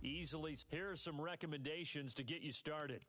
Easily. Here are some recommendations to get you started.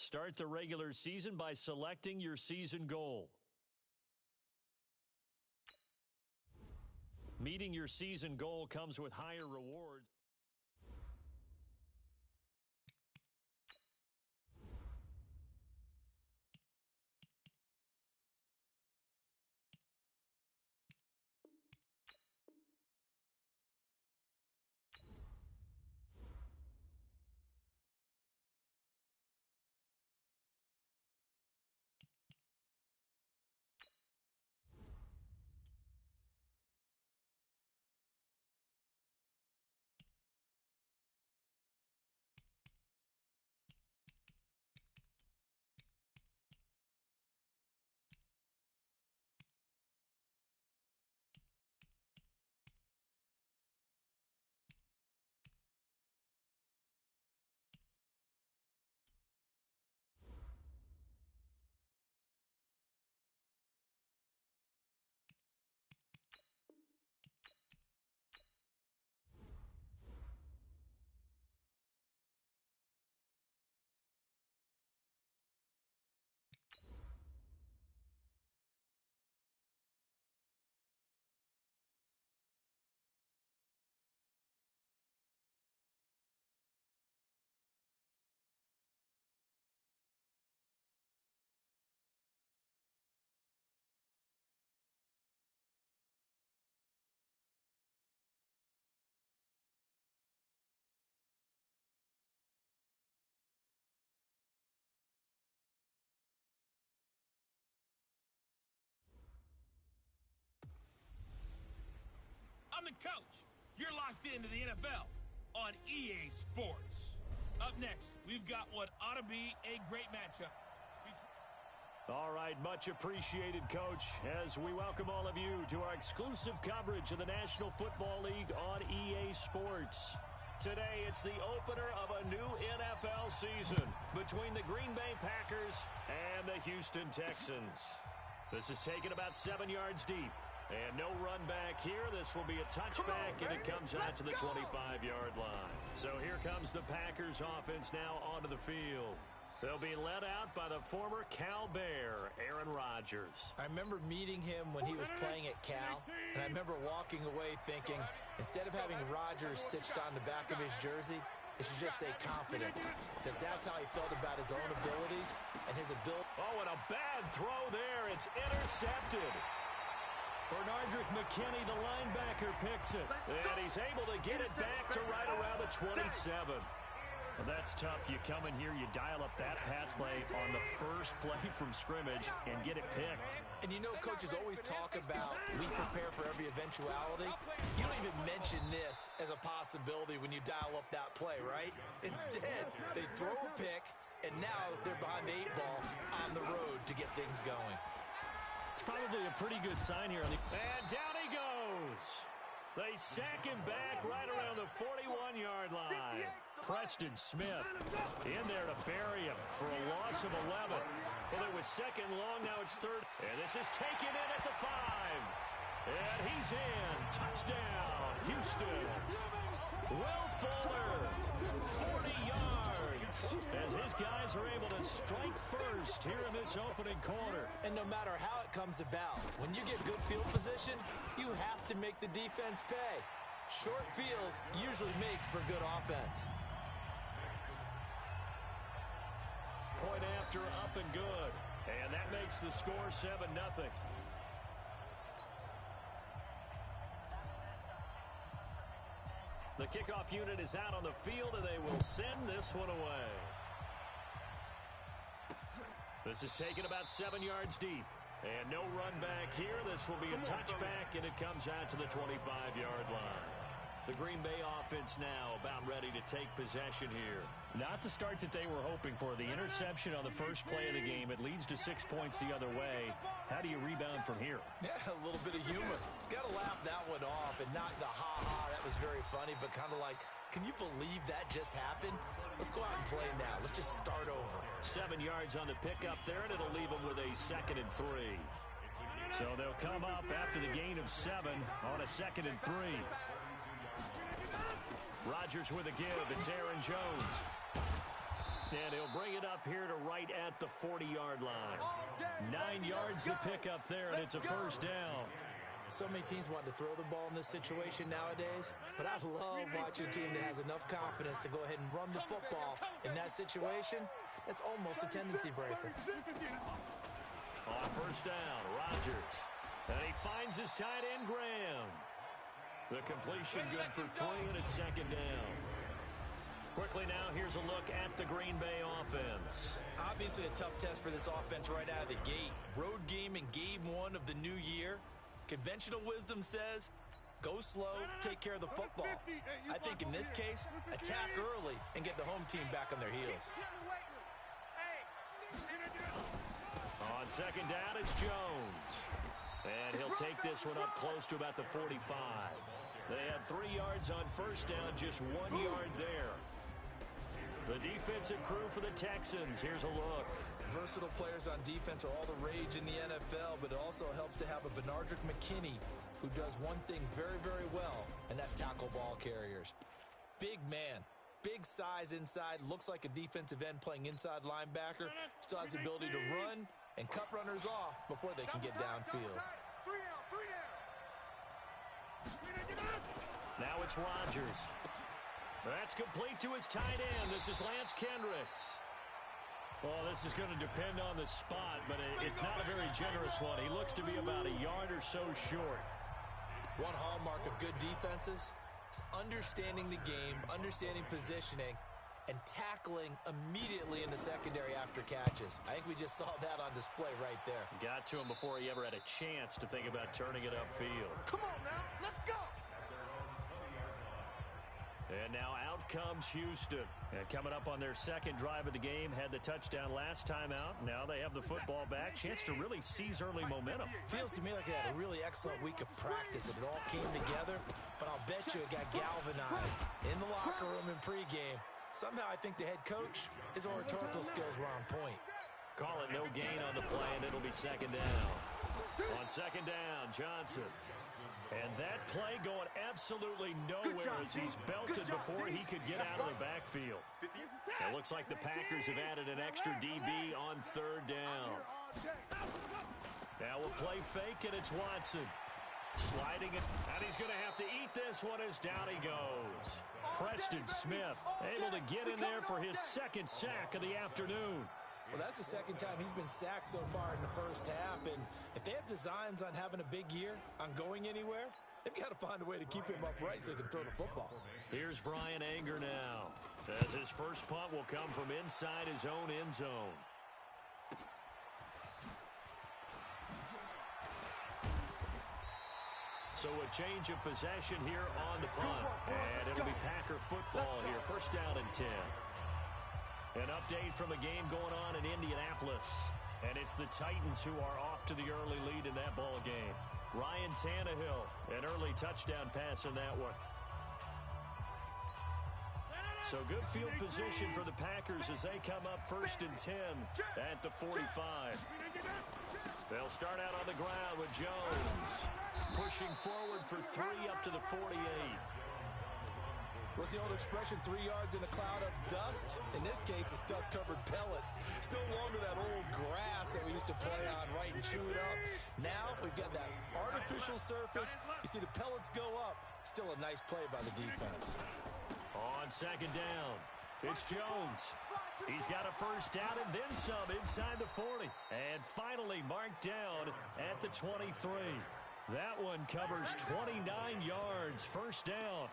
Start the regular season by selecting your season goal. Meeting your season goal comes with higher rewards. I'm the coach. You're locked into the NFL on EA Sports. Up next, we've got what ought to be a great matchup. All right, much appreciated, Coach, as we welcome all of you to our exclusive coverage of the National Football League on EA Sports. Today, it's the opener of a new NFL season between the Green Bay Packers and the Houston Texans. This is taken about 7 yards deep. And no run back here. This will be a touchback, and it comes out to the 25-yard line. So here comes the Packers offense now onto the field. They'll be led out by the former Cal Bear, Aaron Rodgers. I remember meeting him when he was playing at Cal, and I remember walking away thinking, instead of having Rodgers stitched on the back of his jersey, it should just say confidence, because that's how he felt about his own abilities and his ability. Oh, and a bad throw there. It's intercepted. Bernardrick McKinney, the linebacker, picks it. And he's able to get it back to right around the 27. Well, that's tough. You come in here, you dial up that pass play on the first play from scrimmage and get it picked. And you know, coaches always talk about we prepare for every eventuality. You don't even mention this as a possibility when you dial up that play, right? Instead, they throw a pick, and now they're behind the 8 ball on the road to get things going. It's probably a pretty good sign here. And down he goes. They sack him back right around the 41-yard line. Preston Smith in there to bury him for a loss of 11. Well, it was second long, now it's third. And this is taken in at the 5. And he's in. Touchdown, Houston. Will Fuller, 40 yards, as his guys are able to strike first here in this opening quarter. And no matter how it comes about, when you get good field position, you have to make the defense pay. Short fields usually make for good offense. Point after, up and good. And that makes the score 7-0. The kickoff unit is out on the field, and they will send this one away. This is taken about 7 yards deep. And no run back here. This will be a touchback, and it comes out to the 25-yard line. The Green Bay offense now about ready to take possession here. Not the start that they were hoping for. The interception on the first play of the game. It leads to 6 points the other way. How do you rebound from here? Yeah, a little bit of humor. Got to laugh that one off and not the ha-ha. That was very funny, but kind of like, can you believe that just happened? Let's go out and play now. Let's just start over. 7 yards on the pickup there, and it'll leave them with a 2nd and 3. So they'll come up after the gain of 7 on a 2nd and 3. Rodgers with a give. It's Aaron Jones. And he'll bring it up here to right at the 40-yard line. 9 yards to pick up there, and it's a first down. So many teams want to throw the ball in this situation nowadays, but I love watching a team that has enough confidence to go ahead and run the football. In that situation, that's almost a tendency breaker. On first down, Rodgers. And he finds his tight end, Graham. The completion good for 3, and it's 2nd down. Quickly now, here's a look at the Green Bay offense. Obviously a tough test for this offense right out of the gate. Road game in game 1 of the new year. Conventional wisdom says, go slow, take care of the football. I think in this case, attack early and get the home team back on their heels. On 2nd down, it's Jones. And he'll take this one up close to about the 45. They had 3 yards on first down, just 1 yard there. The defensive crew for the Texans. Here's a look. Versatile players on defense are all the rage in the NFL, but it also helps to have a Benardrick McKinney who does one thing very, very well, and that's tackle ball carriers. Big man, big size inside, looks like a defensive end playing inside linebacker, still has the ability to run and cut runners off before they can get downfield. Now it's Rodgers. That's complete to his tight end. This is Lance Kendricks. Well, this is going to depend on the spot, but it's not a very generous one. He looks to be about a yard or so short. One hallmark of good defenses is understanding the game, understanding positioning, and tackling immediately in the secondary after catches. I think we just saw that on display right there. Got to him before he ever had a chance to think about turning it upfield. Come on now, let's go. And now out comes Houston. And coming up on their 2nd drive of the game, had the touchdown last time out. Now they have the football back. Chance to really seize early momentum. Feels to me like they had a really excellent week of practice and it all came together. But I'll bet you it got galvanized in the locker room in pregame. Somehow I think the head coach, his oratorical skills were on point. Call it no gain on the play, and it'll be 2nd down. On 2nd down, Johnson. And that play going absolutely nowhere as he's belted before he could get out of the backfield. It looks like the Packers have added an extra DB on 3rd down. Now we'll play fake, and it's Watson. Sliding it, and he's going to have to eat this one as down he goes. Preston Smith able to get in there for his 2nd sack of the afternoon. Well, that's the 2nd time he's been sacked so far in the first half, and if they have designs on having a big year, on going anywhere, they've got to find a way to keep him upright so he can throw the football. Here's Brian Anger now, as his first punt will come from inside his own end zone. So a change of possession here on the punt, and it'll be Packer football here, 1st down and 10. An update from a game going on in Indianapolis. And it's the Titans who are off to the early lead in that ball game. Ryan Tannehill, an early touchdown pass in that one. So good field position for the Packers as they come up 1st and 10 at the 45. They'll start out on the ground with Jones. Pushing forward for 3 up to the 48. What's the old expression, 3 yards in a cloud of dust? In this case, it's dust-covered pellets. It's no longer that old grass that we used to play on, right, and chew it up. Now we've got that artificial surface. You see the pellets go up. Still a nice play by the defense. On 2nd down, it's Jones. He's got a 1st down and then some inside the 40. And finally marked down at the 23. That one covers 29 yards, 1st down.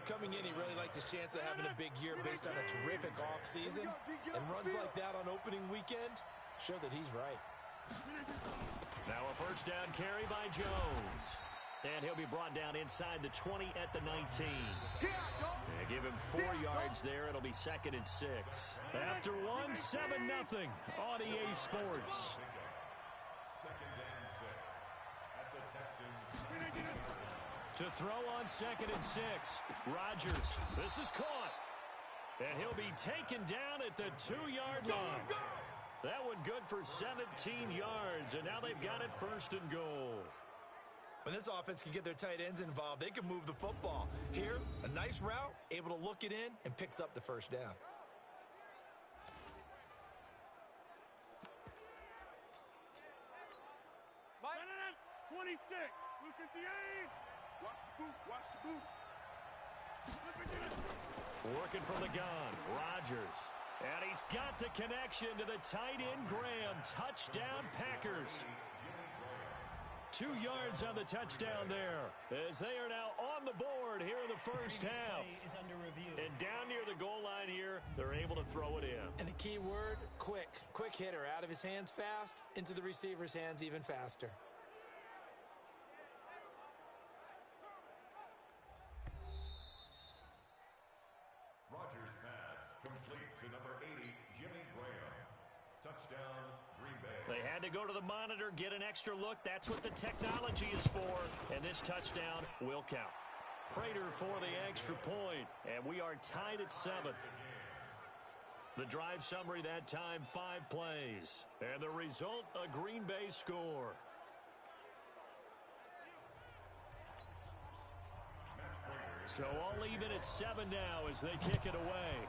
Coming in, he really liked his chance of having a big year based on a terrific offseason. And runs like that on opening weekend show that he's right. Now a 1st down carry by Jones. And he'll be brought down inside the 20 at the 19. And give him 4 yards there. It'll be 2nd and 6. After 1, 7-0 on EA Sports. To throw on 2nd and 6. Rodgers. This is caught. And he'll be taken down at the 2-yard line. That one good for 17 yards. And now they've got it 1st and goal. When this offense can get their tight ends involved, they can move the football. Here, a nice route, able to look it in, and picks up the 1st down. Madden 26. Look at the aim. Watch the boot. Watch the boot. Working from the gun, Rodgers. And he's got the connection to the tight end, Graham. Touchdown, Packers. 2 yards on the touchdown there as they are now on the board here in the 1st half. And down near the goal line here, they're able to throw it in. And the key word, quick. Quick hitter. Out of his hands fast, into the receiver's hands even faster. Rodgers pass complete to number 80, Jimmy Graham. Touchdown, Green Bay. They had to go to the monitor, get an extra look. That's what the technology is for. And this touchdown will count. Prater for the extra point. And we are tied at 7. The drive summary that time, 5 plays. And the result, a Green Bay score. So all even at 7 now as they kick it away.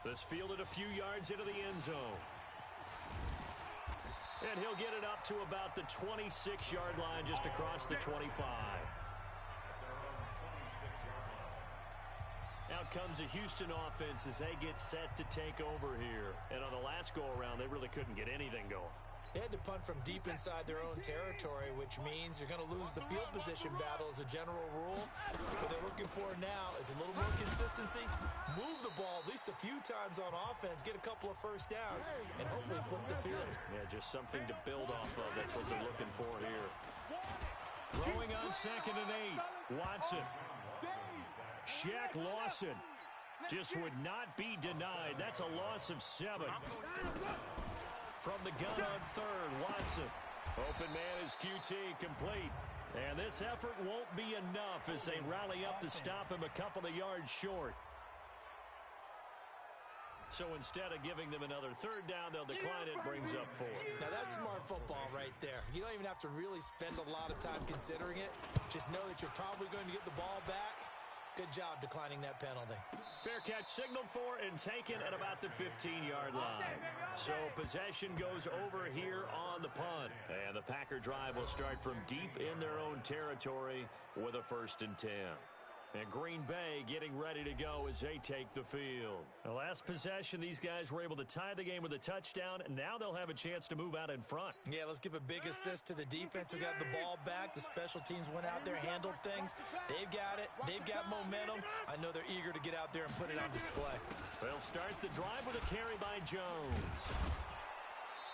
This fielded a few yards into the end zone. And he'll get it up to about the 26-yard line just across the 25. Out comes the Houston offense as they get set to take over here. And on the last go-around, they really couldn't get anything going. They had to punt from deep inside their own territory, which means you're going to lose the field position battle as a general rule. What they're looking for now is a little more consistency, move the ball at least a few times on offense, get a couple of 1st downs, and hopefully flip the field. Yeah, just something to build off of. That's what they're looking for here. Throwing on 2nd and 8. Watson. Shaq Lawson just would not be denied. That's a loss of 7. From the gun on 3rd, Watson. Open man is QT, complete. And this effort won't be enough as they rally up to stop him a couple of yards short. So instead of giving them another 3rd down, they'll decline it, brings up 4. Now that's smart football right there. You don't even have to really spend a lot of time considering it. Just know that you're probably going to get the ball back. Good job declining that penalty. Fair catch signaled for and taken at about the 15-yard line. So possession goes over here on the punt. And the Packer drive will start from deep in their own territory with a 1st and 10. And Green Bay getting ready to go as they take the field. The last possession, these guys were able to tie the game with a touchdown, and now they'll have a chance to move out in front. Yeah, let's give a big assist to the defense who got the ball back. The special teams went out there, handled things. They've got it. They've got momentum. I know they're eager to get out there and put it on display. They'll start the drive with a carry by Jones.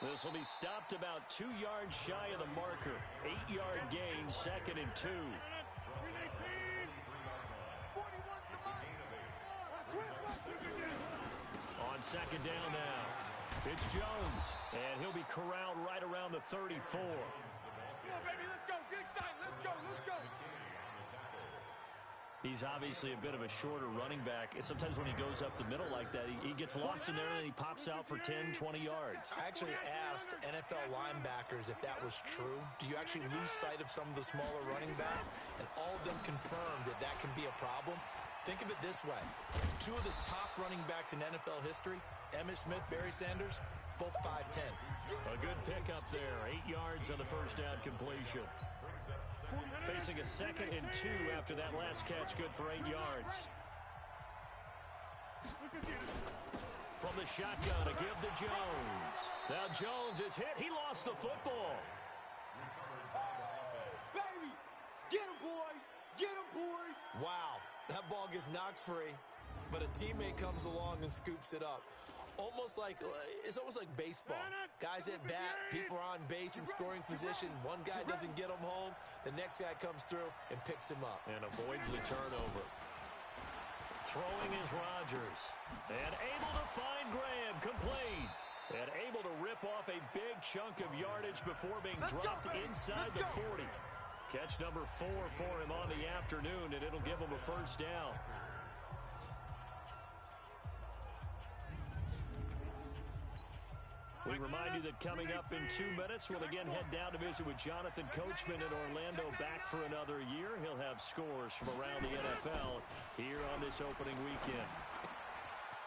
This will be stopped about 2 yards shy of the marker. 8-yard gain, 2nd and 2. On 2nd down now, it's Jones, and he'll be corralled right around the 34. Come on, baby, let's go. Get excited. Let's go. Let's go. He he's obviously a bit of a shorter running back. Sometimes when he goes up the middle like that, he gets lost in there and then he pops out for 10, 20 yards. I actually asked NFL linebackers if that was true. Do you actually lose sight of some of the smaller running backs? And all of them confirmed that that can be a problem. Think of it this way. Two of the top running backs in NFL history, Emmitt Smith, Barry Sanders, both 5'10". A good pickup there. 8 yards on the first down completion. Facing a 2nd and 2 after that last catch, good for 8 yards. From the shotgun, a give to Jones. Now Jones is hit. He lost the football. Baby, get him, boys. Get him, boys. Wow, that ball gets knocked free, but a teammate comes along and scoops it up. It's almost like baseball. Guys at bat, people are on base in scoring position. One guy doesn't get him home. The next guy comes through and picks him up. And avoids the turnover. Throwing is Rodgers. And able to find Graham, complete. And able to rip off a big chunk of yardage before being dropped inside the 40. Catch number 4 for him on the afternoon, and it'll give him a first down. We remind you that coming up in 2 minutes, we'll again head down to visit with Jonathan Coachman in Orlando, back for another year. He'll have scores from around the NFL here on this opening weekend.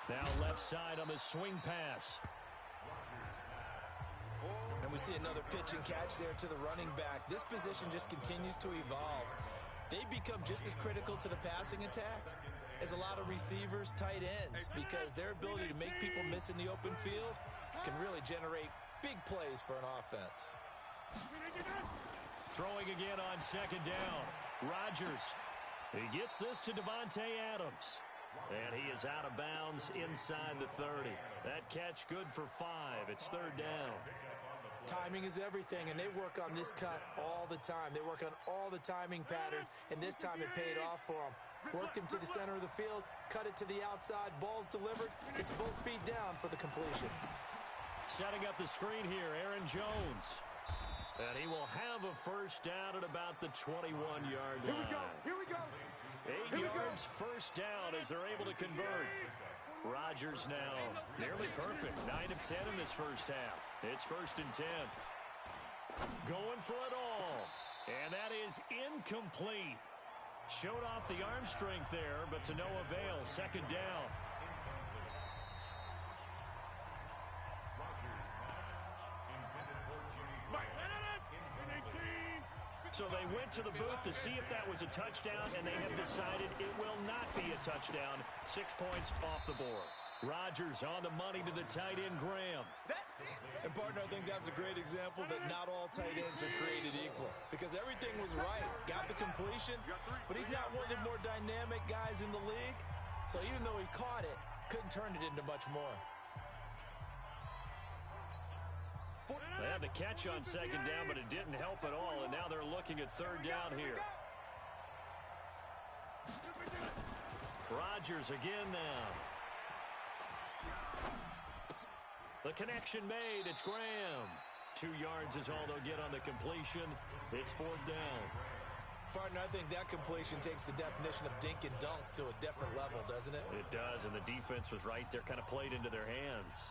Now left side on the swing pass. And we see another pitch and catch there to the running back. This position just continues to evolve. They become just as critical to the passing attack as a lot of receivers, tight ends, because their ability to make people miss in the open field can really generate big plays for an offense. Throwing again on 2nd down. Rodgers. He gets this to Davante Adams. And he is out of bounds inside the 30. That catch good for 5. It's 3rd down. Timing is everything, and they work on this cut all the time. They work on all the timing patterns, and this time it paid off for them. Worked him to the center of the field, cut it to the outside, ball's delivered. It's both feet down for the completion. Setting up the screen here, Aaron Jones. And he will have a first down at about the 21-yard line. Here we go. 8 yards, first down as they're able to convert. Rodgers now nearly perfect. 9 of 10 in this first half. It's 1st and 10. Going for it all. And that is incomplete. Showed off the arm strength there, but to no avail. 2nd down. So they went to the booth to see if that was a touchdown, and they have decided it will not be a touchdown. 6 points off the board. Rodgers on the money to the tight end, Graham. And, partner, I think that's a great example that not all tight ends are created equal, because everything was right. Got the completion, but he's not one of the more dynamic guys in the league. So even though he caught it, couldn't turn it into much more. They had the catch on 2nd down, but it didn't help at all, and now they're looking at 3rd down here. Rodgers again now. The connection made. It's Graham. 2 yards is all they'll get on the completion. It's 4th down. Partner, I think that completion takes the definition of dink and dunk to a different level, doesn't it? It does, and the defense was right there, kind of played into their hands.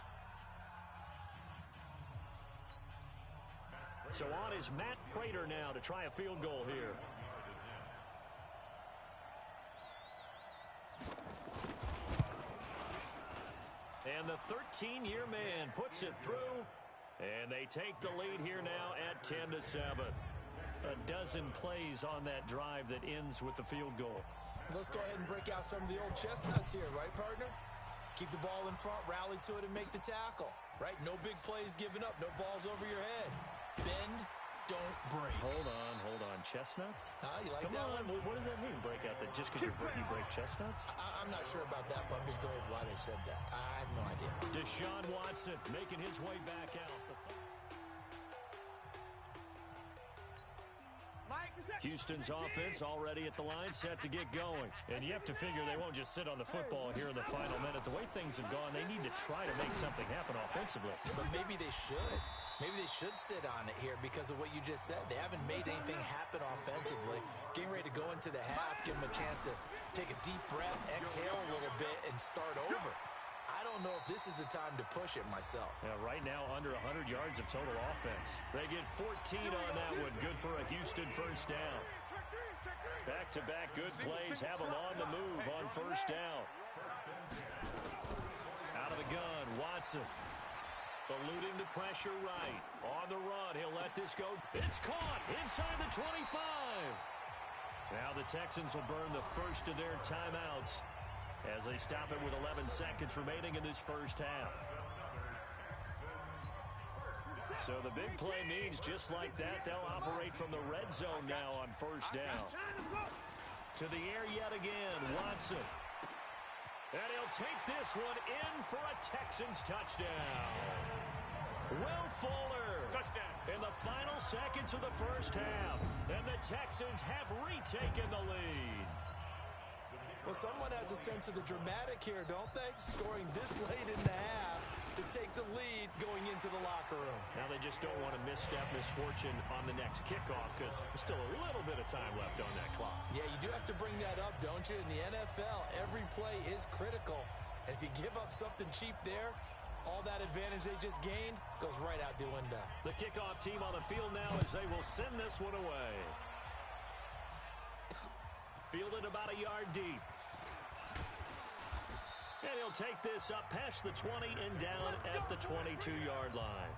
So on is Matt Prater now to try a field goal here. And the 13-year man puts it through, and they take the lead here now at 10-7. A dozen plays on that drive that ends with the field goal. Let's go ahead and break out some of the old chestnuts here, right, partner? Keep the ball in front, rally to it, and make the tackle, right? No big plays given up, no balls over your head. Bend, don't break. Hold on. Chestnuts? You like Come that on. one? What does that mean, break out? That just because you break chestnuts? I'm not sure about that, but I'm just going with why they said that. I have no idea. Deshaun Watson making his way back out. Houston's offense already at the line, set to get going. And you have to figure they won't just sit on the football here in the final minute. The way things have gone, they need to try to make something happen offensively. But maybe they should. Maybe they should sit on it here because of what you just said. They haven't made anything happen offensively. Getting ready to go into the half, give them a chance to take a deep breath, exhale a little bit, and start over. I don't know if this is the time to push it myself. Yeah, right now, under 100 yards of total offense. They get 14 on that one. Good for a Houston first down. Back-to-back good plays have them on the move on first down. Out of the gun, Watson. Eluding the pressure right. On the run, he'll let this go. It's caught inside the 25. Now the Texans will burn the first of their timeouts as they stop it with 11 seconds remaining in this first half. So the big play means just like that, they'll operate from the red zone now on first down. To the air yet again, Watson. And he'll take this one in for a Texans touchdown. Will Fuller. Touchdown. In the final seconds of the first half. And the Texans have retaken the lead. Well, someone has a sense of the dramatic here, don't they? Scoring this late in the half to take the lead going into the locker room. Now they just don't want to misstep misfortune on the next kickoff because there's still a little bit of time left on that clock. Yeah, you do have to bring that up, don't you? In the NFL, every play is critical. And if you give up something cheap there, all that advantage they just gained goes right out the window. The kickoff team on the field now as they will send this one away. Fielded about a yard deep. And he'll take this up past the 20 and down at the 22-yard line.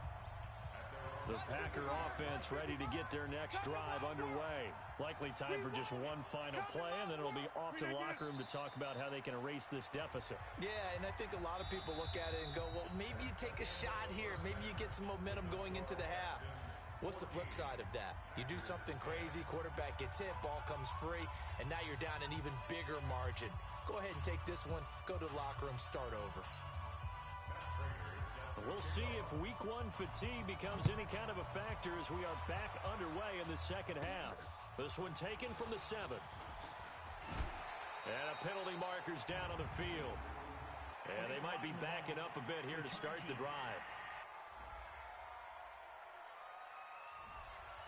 The Packer offense ready to get their next drive underway. Likely time for just one final play, and then it'll be off to the locker room to talk about how they can erase this deficit. Yeah, and I think a lot of people look at it and go, well, maybe you take a shot here. Maybe you get some momentum going into the half. What's the flip side of that? You do something crazy, quarterback gets hit, ball comes free, and now you're down an even bigger margin. Go ahead and take this one, go to the locker room, start over. We'll see if week one fatigue becomes any kind of a factor as we are back underway in the second half. This one taken from the 7. And a penalty marker's down on the field. And they might be backing up a bit here to start the drive.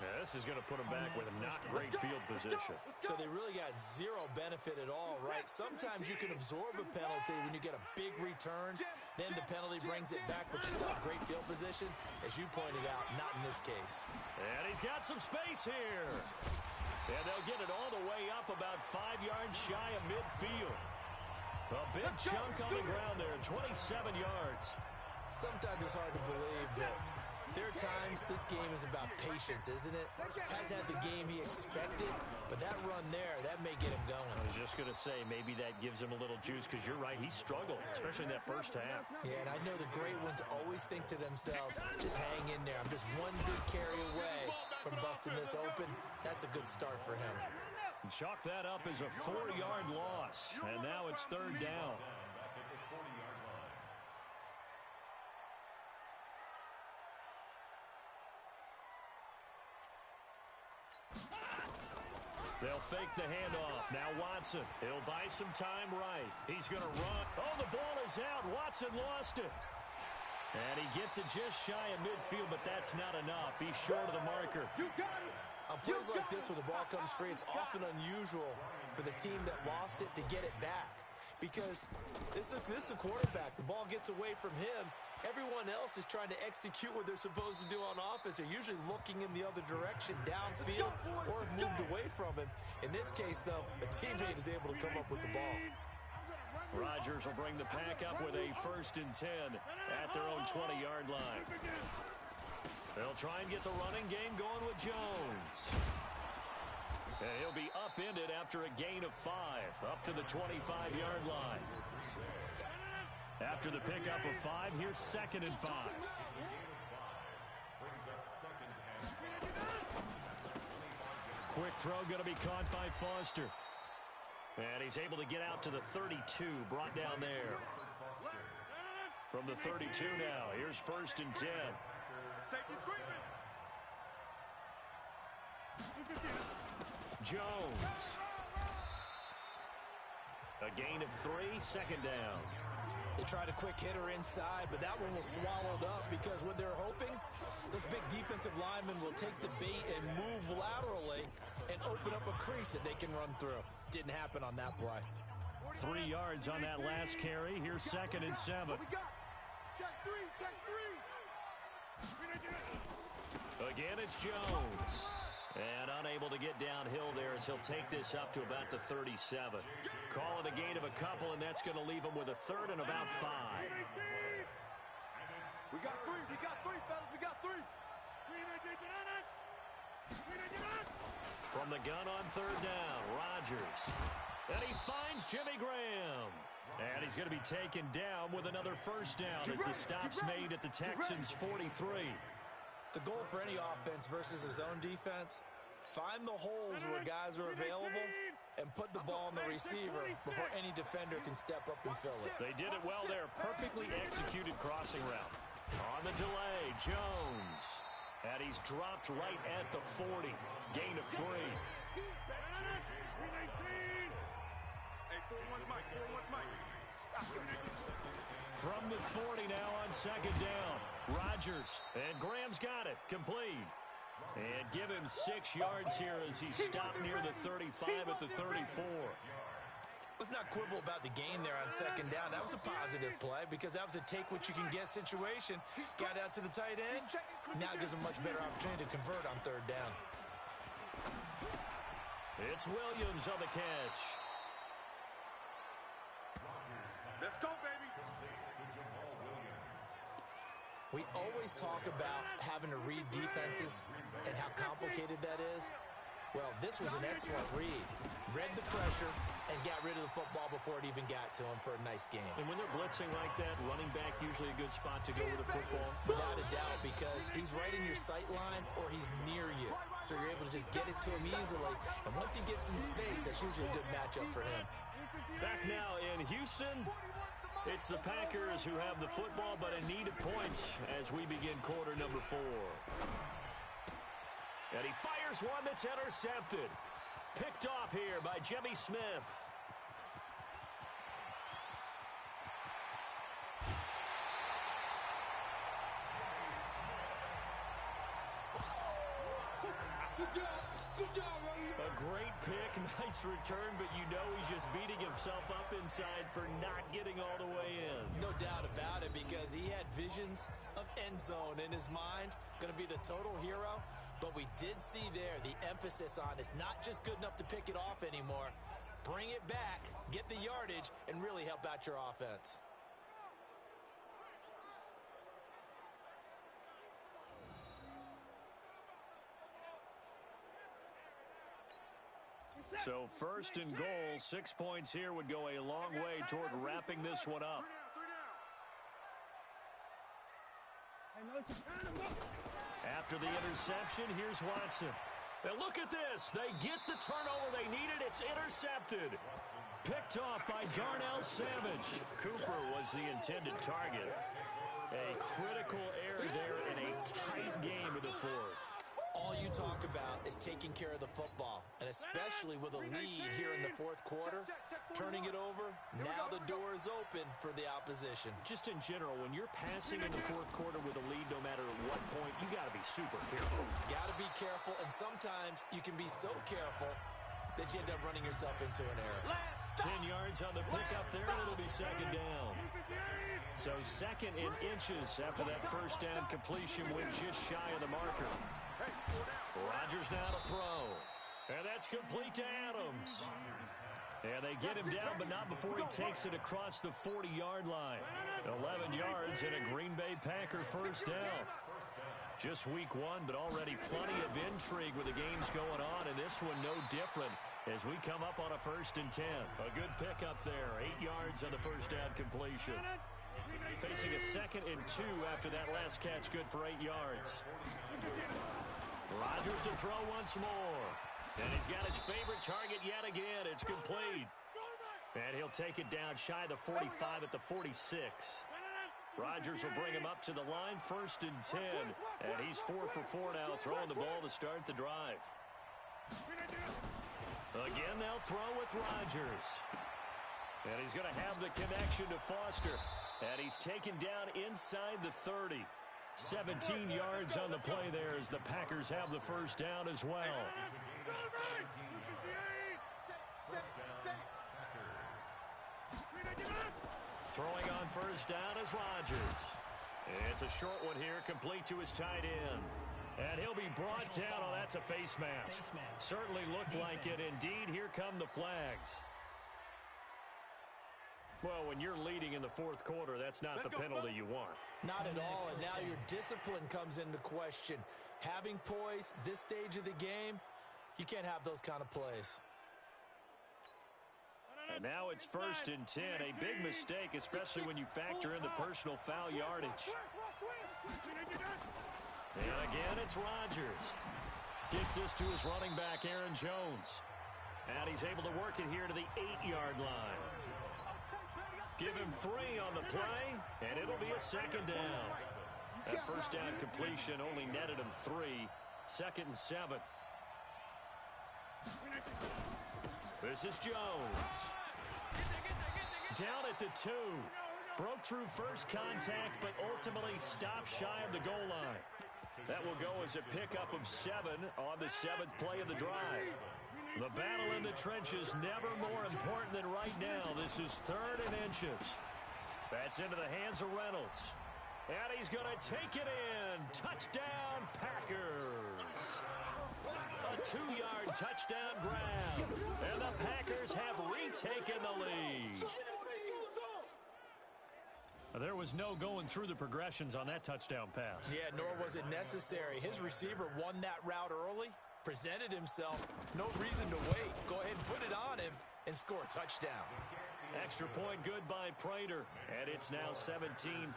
Yeah, this is going to put them back with a not great field position. So they really got zero benefit at all, right? Sometimes you can absorb a penalty when you get a big return. Then the penalty brings it back, but you still have great field position. As you pointed out, not in this case. And he's got some space here. And they'll get it all the way up about 5 yards shy of midfield. A big chunk on the ground there, 27 yards. Sometimes it's hard to believe, but there are times this game is about patience, isn't it? Has had the game he expected, but that run there, that may get him going. I was just going to say, maybe that gives him a little juice because you're right, he struggled, especially in that first half. Yeah, and I know the great ones always think to themselves, just hang in there. I'm just one good carry away from busting this open. That's a good start for him. Chalk that up as a 4-yard loss, and now it's third down. They'll fake the handoff. Now Watson. He'll buy some time right. He's going to run. Oh, the ball is out. Watson lost it. And he gets it just shy of midfield, but that's not enough. He's short of the marker. You got it. On plays like this, when the ball comes free, it's often unusual for the team that lost it to get it back. Because this is a quarterback. The ball gets away from him. Everyone else is trying to execute what they're supposed to do on offense. They're usually looking in the other direction, downfield, or have moved away from him. In this case, though, a teammate is able to come up with the ball. Rodgers will bring the pack up with a 1st and 10 at their own 20-yard line. They'll try and get the running game going with Jones. And he'll be upended after a gain of 5, up to the 25-yard line. After the pickup of 5, here's 2nd and 5. Quick throw going to be caught by Foster. And he's able to get out to the 32, brought down there. From the 32 now, here's 1st and 10. Jones. A gain of 3, 2nd down. They tried a quick hitter inside, but that one was swallowed up because what they're hoping, those big defensive linemen will take the bait and move laterally and open up a crease that they can run through. Didn't happen on that play. 3 yards on that last carry. Here's 2nd and 7. Check three. Again, it's Jones. And unable to get downhill there as he'll take this up to about the 37. Call it a gain of a couple, and that's going to leave him with a 3rd and about 5. We got three, fellas. We got three. From the gun on 3rd down, Rodgers. And he finds Jimmy Graham. And he's going to be taken down with another 1st down as the stop's made at the Texans' 43. The goal for any offense versus his own defense, find the holes where guys are available and put the ball on the receiver before any defender can step up and fill it. They did it well there. Perfectly executed crossing route. On the delay, Jones. And he's dropped right at the 40. Gain of 3. Hey, 4-1's Mike. Stop him. From the 40 now on 2nd down. Rodgers. And Graham's got it. Complete. And give him 6 yards here as he stopped near the 35 at the 34. Let's not quibble about the gain there on 2nd down. That was a positive play because that was a take-what-you-can-get situation. Got out to the tight end. Now gives him much better opportunity to convert on 3rd down. It's Williams on the catch. Let's go, baby. We always talk about having to read defenses and how complicated that is. Well, this was an excellent read. Read the pressure and got rid of the football before it even got to him for a nice game. And when they're blitzing like that, running back usually a good spot to go with the football. Without a doubt, because he's right in your sight line or he's near you. So you're able to just get it to him easily. And once he gets in space, that's usually a good matchup for him. Back now in Houston, it's the Packers who have the football, but in need of points as we begin quarter number 4. And he fires one that's intercepted. Picked off here by Jimmy Smith. Good job, Ronnie. A great pick, nice return, but you know he's just beating himself up inside for not getting all the way in. No doubt about it, because he had visions of end zone in his mind. Going to be the total hero. But we did see there the emphasis on it's not just good enough to pick it off anymore. Bring it back, get the yardage, and really help out your offense. So 1st and goal, 6 points here would go a long way toward wrapping this one up. After the interception, here's Watson. Now look at this. They get the turnover they needed. It's intercepted. Picked off by Darnell Savage. Cooper was the intended target. A critical error there in a tight game in the 4th. All you talk about is taking care of the football, and especially with a lead here in the 4th quarter, turning it over, now the door is open for the opposition. Just in general, when you're passing in the 4th quarter with a lead, no matter what point, you got to be super careful. Got to be careful, and sometimes you can be so careful that you end up running yourself into an error. 10 yards on the pickup there, and it'll be 2nd down. So 2nd in inches after that 1st down completion went just shy of the marker. Rodgers now to throw. And that's complete to Adams. And they get him down, but not before he takes it across the 40-yard line. 11 yards and a Green Bay Packer 1st down. Just week 1, but already plenty of intrigue with the games going on, and this one no different as we come up on a 1st and 10. A good pickup there, 8 yards on the 1st down completion. Facing a 2nd and 2 after that last catch, good for 8 yards. Rodgers to throw once more. And he's got his favorite target yet again. It's complete. And he'll take it down shy of the 45 at the 46. Rodgers will bring him up to the line, 1st and 10. And he's 4 for 4 now, throwing the ball to start the drive. Again, they'll throw with Rodgers. And he's going to have the connection to Foster. And he's taken down inside the 30. 17 yards on the play there as the Packers have the 1st down as well. Throwing on first down is Rodgers. It's a short one here, complete to his tight end. And he'll be brought down. Oh, that's a face mask. Certainly looked like it. Indeed, here come the flags. Well, when you're leading in the fourth quarter, that's not the penalty you want. Not at all, and now your discipline comes into question. Having poise this stage of the game, you can't have those kind of plays. And now it's 1st and 10. A big mistake, especially when you factor in the personal foul yardage. And again, it's Rodgers. Gets this to his running back, Aaron Jones. And he's able to work it here to the 8-yard line. Give him 3 on the play, and it'll be a 2nd down. That first down completion only netted him 3. 2nd and 7. This is Jones. Down at the 2. Broke through first contact, but ultimately stopped shy of the goal line. That will go as a pickup of 7 on the 7th play of the drive. The battle in the trenches never more important than right now. This is 3rd and inches. That's into the hands of Reynolds. And he's going to take it in. Touchdown, Packers. A 2-yard touchdown grab. And the Packers have retaken the lead. There was no going through the progressions on that touchdown pass. Yeah, nor was it necessary. His receiver won that route early, presented himself. No reason to wait. Go ahead and put it on him and score a touchdown. Extra point good by Prater, and it's now 17-14.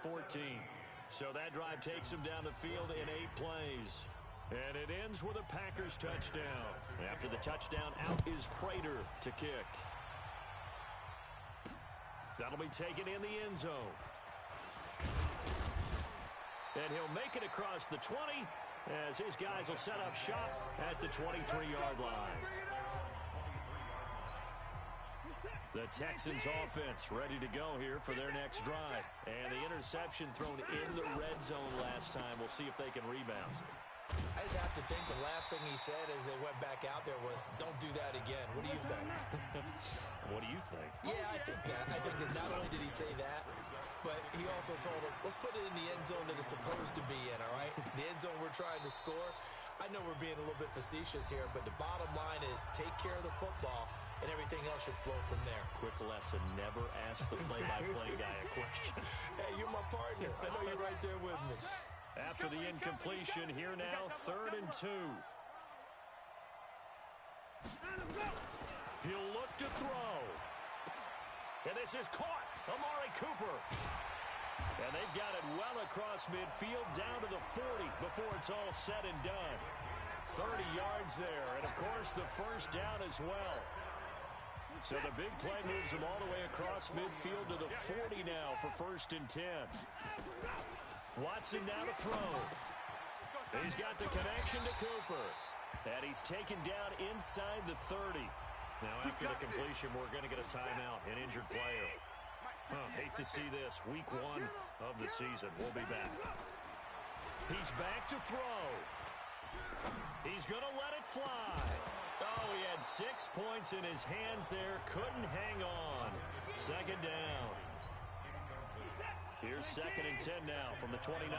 So that drive takes him down the field in 8 plays. And it ends with a Packers touchdown. After the touchdown, out is Prater to kick. That'll be taken in the end zone. And he'll make it across the 20 as his guys will set up shop at the 23-yard line. The Texans offense ready to go here for their next drive. And the interception thrown in the red zone last time. We'll see if they can rebound. I just have to think the last thing he said as they went back out there was, don't do that again. What do you think? What do you think? Yeah, I think that. I think that not only did he say that, but he also told him, let's put it in the end zone that it's supposed to be in, all right? The end zone we're trying to score. I know we're being a little bit facetious here, but the bottom line is take care of the football, and everything else should flow from there. Quick lesson, never ask the play-by-play guy a question. Hey, you're my partner. I know you're right there with me. After the incompletion, here now, 3rd and 2. He'll look to throw. And this is caught. Amari Cooper. And they've got it well across midfield down to the 40 before it's all said and done. 30 yards there. And, of course, the first down as well. So the big play moves him all the way across midfield to the 40 now for 1st and 10. Watson now to throw. He's got the connection to Cooper. And he's taken down inside the 30. Now, after the completion, we're going to get a timeout, an injured player. Oh, hate to see this. Week 1 of the season. We'll be back. He's back to throw. He's going to let it fly. Oh, he had 6 points in his hands there. Couldn't hang on. 2nd down. Here's 2nd and 10 now from the 29.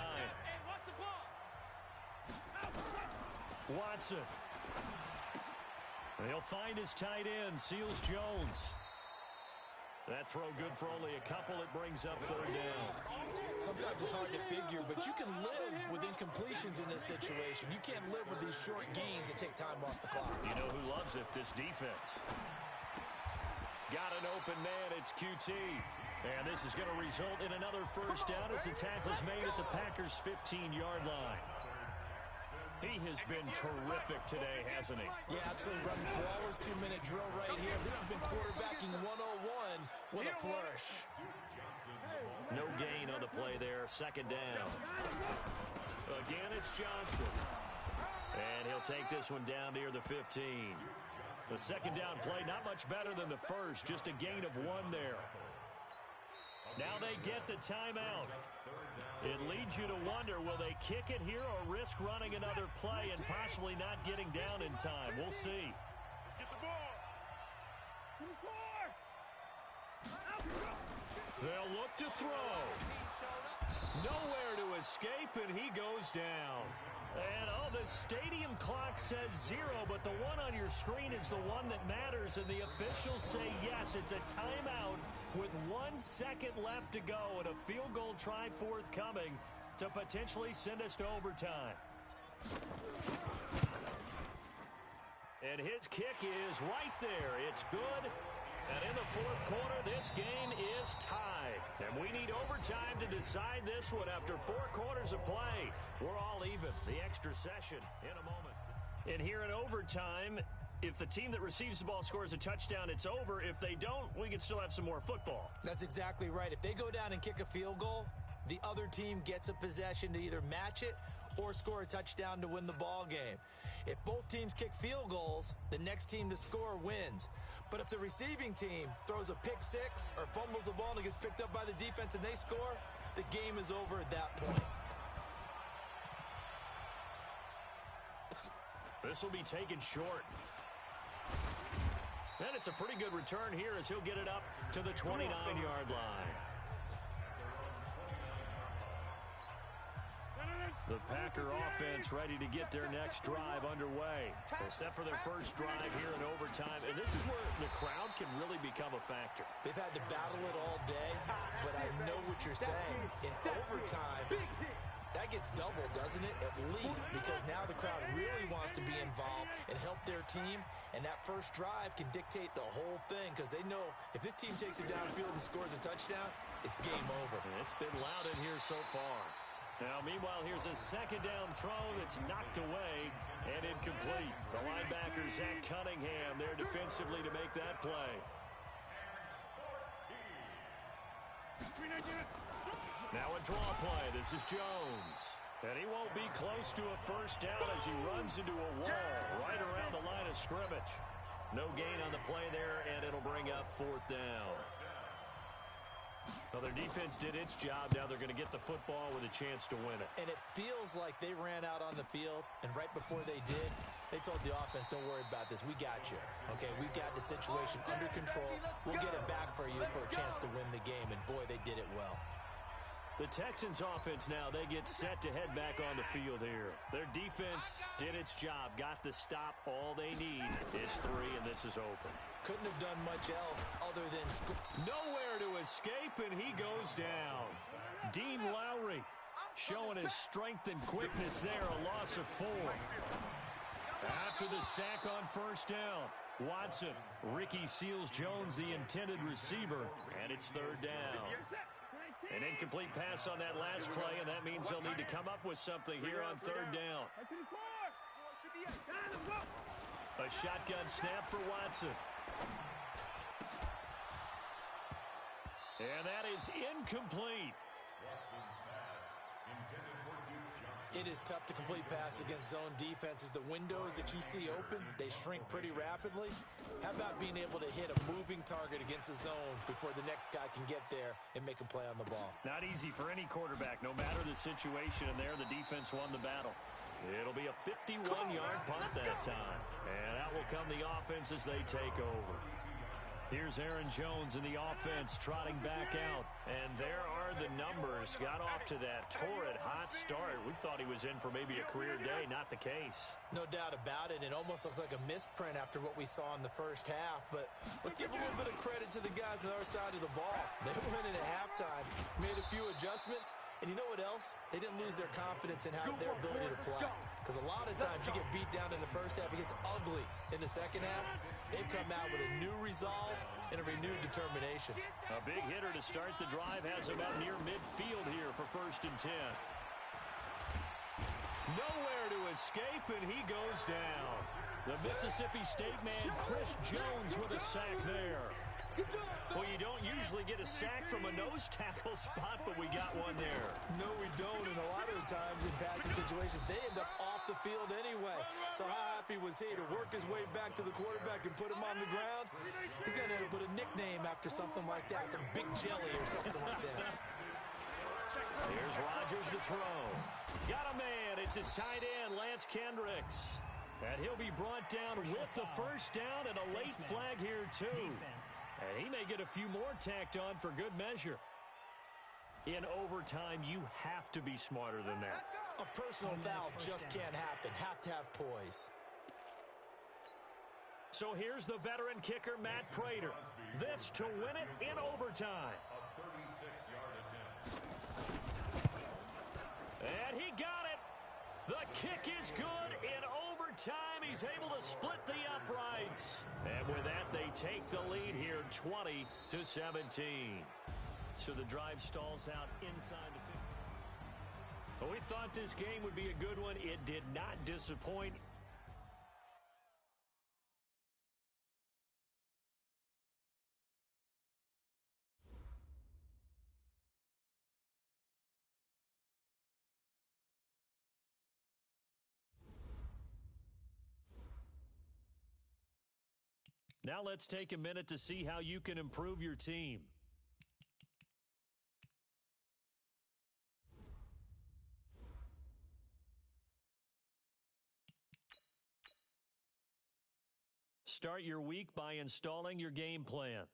Watson. He'll find his tight end, Seals Jones. That throw good for only a couple. It brings up 3rd down. Sometimes it's hard to figure, but you can live with incompletions in this situation. You can't live with these short gains that take time off the clock. You know who loves it? This defense. Got an open man. It's QT. And this is going to result in another first down as the tackle's made at the Packers' 15-yard line. He has been terrific today, hasn't he? Yeah, absolutely. Running flawless 2-minute drill right here. This has been quarterbacking 101 with a flourish. No gain on the play there. 2nd down. Again, it's Johnson. And he'll take this one down near the 15. The 2nd down play, not much better than the first. Just a gain of 1 there. Now they get the timeout. It leads you to wonder, will they kick it here or risk running another play and possibly not getting down in time? We'll see. Get the ball. They'll look to throw. Nowhere to escape, and he goes down. And, the stadium clock says 0, but the one on your screen is the one that matters, and the officials say yes, it's a timeout with 1 second left to go and a field goal try forthcoming to potentially send us to overtime. And his kick is right there. It's good. And in the fourth quarter, this game is tied. And we need overtime to decide this one after 4 quarters of play. We're all even. The extra session in a moment. And here in overtime, if the team that receives the ball scores a touchdown, it's over. If they don't, we can still have some more football. That's exactly right. If they go down and kick a field goal, the other team gets a possession to either match it or score a touchdown to win the ball game. If both teams kick field goals, the next team to score wins. But if the receiving team throws a pick six or fumbles the ball and it gets picked up by the defense and they score, the game is over at that point. This will be taken short. And it's a pretty good return here as he'll get it up to the 29-yard line. The Packer offense ready to get their next drive underway. They're set for their first drive here in overtime, and this is where the crowd can really become a factor. They've had to battle it all day, but I know what you're saying. In overtime, that gets doubled, doesn't it? At least, because now the crowd really wants to be involved and help their team, and that first drive can dictate the whole thing because they know if this team takes it downfield and scores a touchdown, it's game over. And it's been loud in here so far. Now, meanwhile, here's a second down throw that's knocked away and incomplete. The linebacker, Zach Cunningham, there defensively to make that play. Now a draw play. This is Jones. And he won't be close to a first down as he runs into a wall right around the line of scrimmage. No gain on the play there, and it'll bring up fourth down. Well, their defense did its job. Now they're going to get the football with a chance to win it. And it feels like they ran out on the field, and right before they did, they told the offense, don't worry about this. We got you. Okay, we've got the situation under control. We'll get it back for you for a chance to win the game, and boy, they did it well. The Texans offense now, they get set to head back on the field here. Their defense did its job, got the stop. All they need is 3, and this is over. Couldn't have done much else other than score. Nowhere to escape, and he goes down. Dean Lowry showing his strength and quickness there, a loss of 4. After the sack on first down, Watson, Ricky Seals-Jones, the intended receiver, and it's third down. An incomplete pass on that last play, and that means they'll need to come up with something here on third down. A shotgun snap for Watson. And that is incomplete. It is tough to complete passes against zone defenses. The windows that you see open, they shrink pretty rapidly. How about being able to hit a moving target against a zone before the next guy can get there and make a play on the ball? Not easy for any quarterback, no matter the situation, and there the defense won the battle. It'll be a 51-yard punt that time. And out will come the offense as they take over. Here's Aaron Jones in the offense trotting back out. And there are the numbers. Got off to that torrid hot start. We thought he was in for maybe a career day. Not the case. No doubt about it. It almost looks like a misprint after what we saw in the first half. But let's give a little bit of credit to the guys on our side of the ball. They went in at halftime, made a few adjustments. And you know what else? They didn't lose their confidence in their ability to play. Because a lot of times you get beat down in the first half. It gets ugly in the second half. They've come out with a new resolve and a renewed determination. A big hitter to start the drive has him out near midfield here for 1st and 10. Nowhere to escape, and he goes down. The Mississippi State man, Chris Jones, with a sack there. Well, you don't usually get a sack from a nose tackle spot, but we got one there. No, we don't, and a lot of the times in passing situations, they end up off the field anyway. So how happy was he to work his way back to the quarterback and put him on the ground? He's going to have to put a nickname after something like that, some Big Jelly or something like that. Here's Rodgers to throw. Got a man. It's his tight end, Lance Kendricks. And he'll be brought down with the first down and a late flag here, too. And he may get a few more tacked on for good measure. In overtime, you have to be smarter than that. A personal foul just can't happen. Have to have poise. So here's the veteran kicker, Matt Prater. This to win it in overtime. A 36-yard attempt. And he got it. The kick is good. In overtime, he's able to split the uprights. And with that, they take the lead here, 20-17. So the drive stalls out inside the 50. We thought this game would be a good one. It did not disappoint. Now let's take a minute to see how you can improve your team. Start your week by installing your game plan.